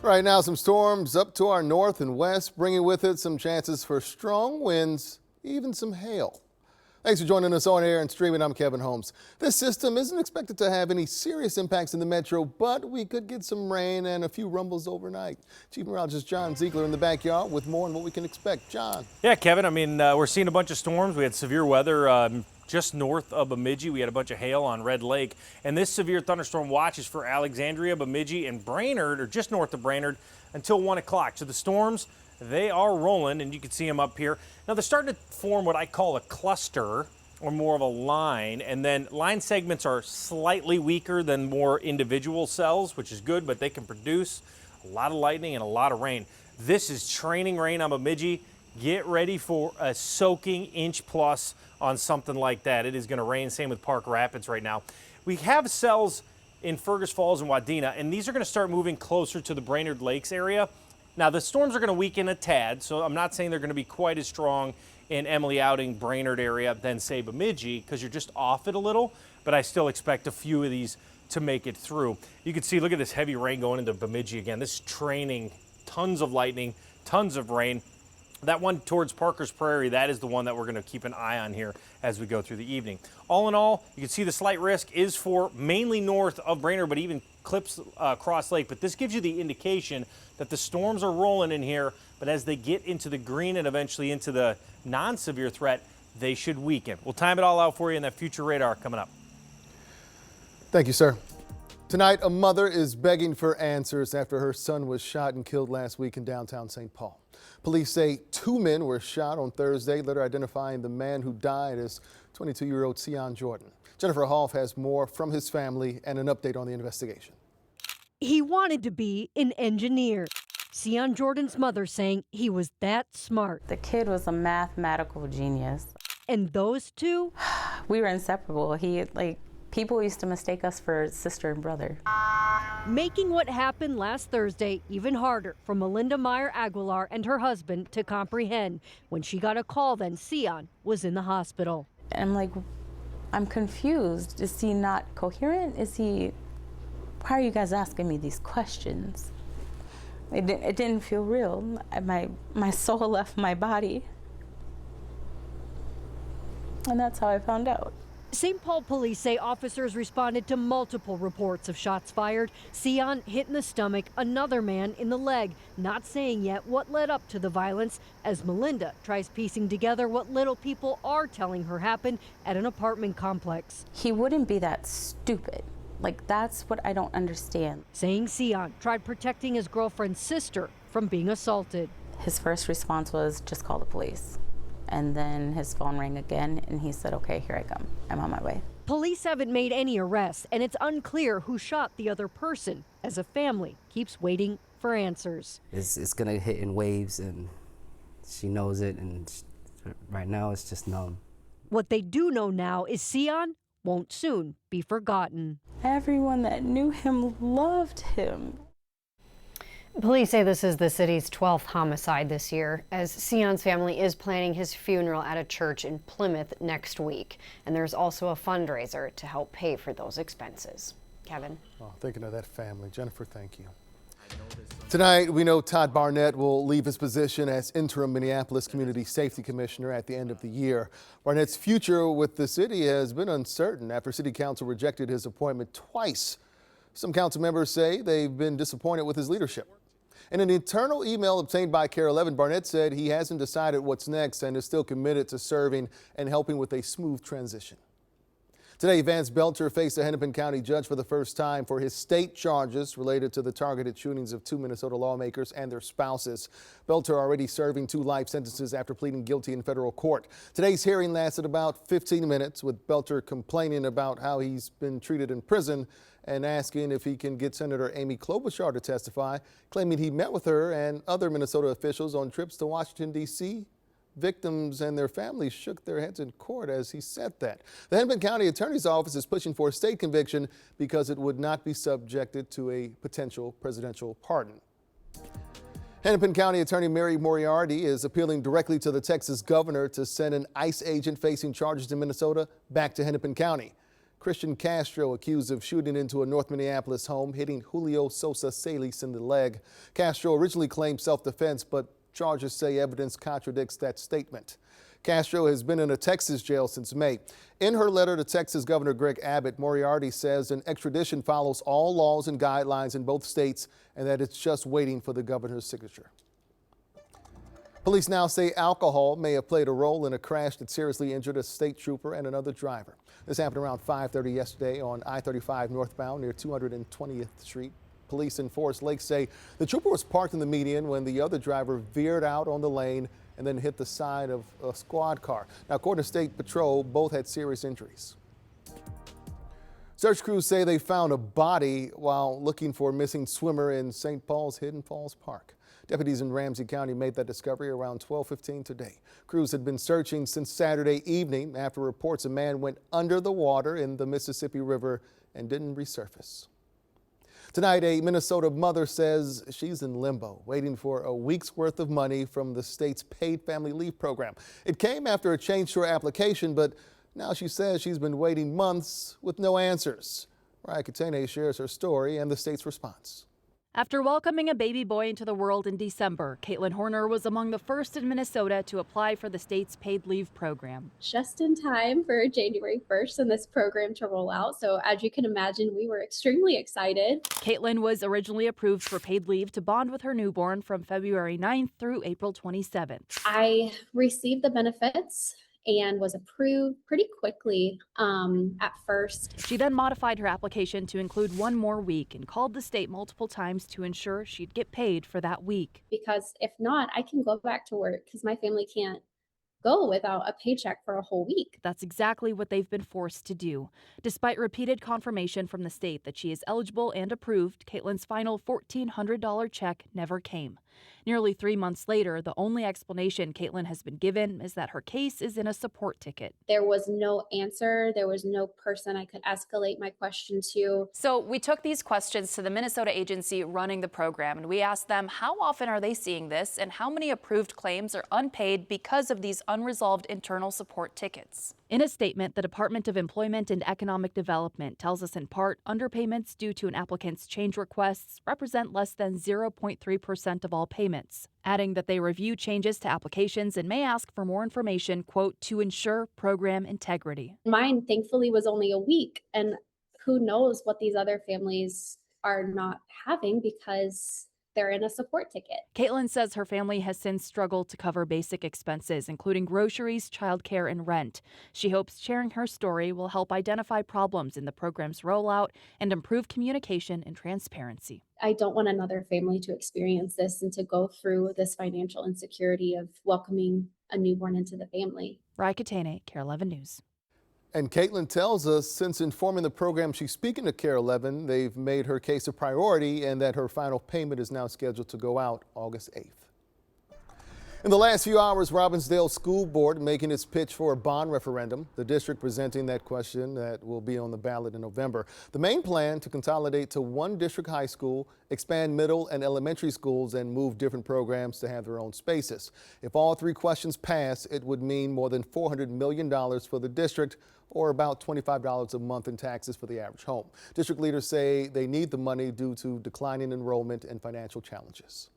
Right now, some storms up to our north and west, bringing with it some chances for strong winds, even some hail. Thanks for joining us on air and streaming. I'm Kevin Holmes. This system isn't expected to have any serious impacts in the metro, but we could get some rain and a few rumbles overnight. Chief Meteorologist John Ziegler in the backyard with more on what we can expect. John. Yeah, Kevin, we're seeing a bunch of storms. We had severe weather just north of Bemidji. We had a bunch of hail on Red Lake. And this severe thunderstorm watch is for Alexandria, Bemidji, and Brainerd, or just north of Brainerd, until 1 o'clock. So the storms, they are rolling, and you can see them up here. Now, they're starting to form what I call a cluster, or more of a line, and then line segments are slightly weaker than more individual cells, which is good, but they can produce a lot of lightning and a lot of rain. This is training rain on Bemidji. Get ready for a soaking inch plus on something like that. It is going to rain. Same with Park Rapids right now. We have cells in Fergus Falls and Wadena, and these are going to start moving closer to the Brainerd Lakes area. Now, the storms are going to weaken a tad, so I'm not saying they're going to be quite as strong in Emily Outing, Brainerd area than, say, Bemidji, because you're just off it a little, but I still expect a few of these to make it through. You can see, look at this heavy rain going into Bemidji again. This is training, tons of lightning, tons of rain. That one towards Parker's Prairie, that is the one that we're going to keep an eye on here as we go through the evening. All in all, you can see the slight risk is for mainly north of Brainerd, but even clips Cross Lake. But this gives you the indication that the storms are rolling in here, but as they get into the green and eventually into the non-severe threat, they should weaken. We'll time it all out for you in that future radar coming up. Thank you, sir. Tonight, a mother is begging for answers after her son was shot and killed last week in downtown St. Paul. Police say 2 men were shot on Thursday, later identifying the man who died as 22-year-old Seion Jordan. Jennifer Hoff has more from his family and an update on the investigation. He wanted to be an engineer. Seion Jordan's mother saying he was that smart. The kid was a mathematical genius. And those two? We were inseparable. People used to mistake us for sister and brother. Making what happened last Thursday even harder for Melinda Meyer Aguilar and her husband to comprehend when she got a call then Seion was in the hospital. And I'm confused. Is he not coherent? Why are you guys asking me these questions? It didn't feel real. My soul left my body. And that's how I found out. St. Paul police say officers responded to multiple reports of shots fired. Seion hit in the stomach, another man in the leg. Not saying yet what led up to the violence as Melinda tries piecing together what little people are telling her happened at an apartment complex. He wouldn't be that stupid. That's what I don't understand. Saying Seion tried protecting his girlfriend's sister from being assaulted. His first response was just call the police. And then his phone rang again and he said, okay, here I come. I'm on my way. Police haven't made any arrests and it's unclear who shot the other person as a family keeps waiting for answers. It's gonna hit in waves and she knows it, and right now it's just numb. What they do know now is Seion won't soon be forgotten. Everyone that knew him loved him. Police say this is the city's 12th homicide this year, as Seion's family is planning his funeral at a church in Plymouth next week. And there's also a fundraiser to help pay for those expenses. Kevin? Oh, thinking of that family. Jennifer, thank you. Tonight, we know Todd Barnett will leave his position as interim Minneapolis Community Safety Commissioner at the end of the year. Barnett's future with the city has been uncertain after City Council rejected his appointment twice. Some council members say they've been disappointed with his leadership. In an internal email obtained by KARE 11, Barnett said he hasn't decided what's next and is still committed to serving and helping with a smooth transition. Today, Vance Belcher faced a Hennepin County judge for the first time for his state charges related to the targeted shootings of 2 Minnesota lawmakers and their spouses. Belcher already serving 2 life sentences after pleading guilty in federal court. Today's hearing lasted about 15 minutes, with Belcher complaining about how he's been treated in prison and asking if he can get Senator Amy Klobuchar to testify, claiming he met with her and other Minnesota officials on trips to Washington, D.C. Victims and their families shook their heads in court as he said that. The Hennepin County Attorney's Office is pushing for a state conviction because it would not be subjected to a potential presidential pardon. Hennepin County Attorney Mary Moriarty is appealing directly to the Texas governor to send an ICE agent facing charges in Minnesota back to Hennepin County. Christian Castro accused of shooting into a North Minneapolis home, hitting Julio Sosa Salis in the leg. Castro originally claimed self-defense, but charges say evidence contradicts that statement. Castro has been in a Texas jail since May. In her letter to Texas Governor Greg Abbott, Moriarty says an extradition follows all laws and guidelines in both states and that it's just waiting for the governor's signature. Police now say alcohol may have played a role in a crash that seriously injured a state trooper and another driver. This happened around 5:30 yesterday on I-35 northbound near 220th Street. Police in Forest Lake say the trooper was parked in the median when the other driver veered out on the lane and then hit the side of a squad car. Now, according to State Patrol, both had serious injuries. Search crews say they found a body while looking for a missing swimmer in St. Paul's Hidden Falls Park. Deputies in Ramsey County made that discovery around 12:15 today. Crews had been searching since Saturday evening after reports a man went under the water in the Mississippi River and didn't resurface. Tonight, a Minnesota mother says she's in limbo, waiting for a week's worth of money from the state's paid family leave program. It came after a change to her application, but now she says she's been waiting months with no answers. Katene shares her story and the state's response. After welcoming a baby boy into the world in December, Caitlin Horner was among the first in Minnesota to apply for the state's paid leave program. Just in time for January 1st and this program to roll out. So as you can imagine, we were extremely excited. Caitlin was originally approved for paid leave to bond with her newborn from February 9th through April 27th. I received the benefits and was approved pretty quickly at first. She then modified her application to include one more week and called the state multiple times to ensure she'd get paid for that week. Because if not, I can go back to work because my family can't go without a paycheck for a whole week. That's exactly what they've been forced to do. Despite repeated confirmation from the state that she is eligible and approved, Caitlin's final $1,400 check never came. Nearly 3 months later, the only explanation Caitlin has been given is that her case is in a support ticket. There was no answer. There was no person I could escalate my question to. So we took these questions to the Minnesota agency running the program, and we asked them how often are they seeing this and how many approved claims are unpaid because of these unresolved internal support tickets. In a statement, the Department of Employment and Economic Development tells us in part underpayments due to an applicant's change requests represent less than 0.3% of all payments, adding that they review changes to applications and may ask for more information, quote, to ensure program integrity. Mine, thankfully, was only a week, and who knows what these other families are not having because they're in a support ticket. Caitlin says her family has since struggled to cover basic expenses, including groceries, childcare, and rent. She hopes sharing her story will help identify problems in the program's rollout and improve communication and transparency. I don't want another family to experience this and to go through this financial insecurity of welcoming a newborn into the family. Katene, KARE 11 News. And Caitlin tells us since informing the program she's speaking to KARE 11, they've made her case a priority and that her final payment is now scheduled to go out August 8th. In the last few hours, Robbinsdale School Board making its pitch for a bond referendum. The district presenting that question that will be on the ballot in November. The main plan to consolidate to one district high school, expand middle and elementary schools, and move different programs to have their own spaces. If all three questions pass, it would mean more than $400 million for the district, or about $25 a month in taxes for the average home. District leaders say they need the money due to declining enrollment and financial challenges.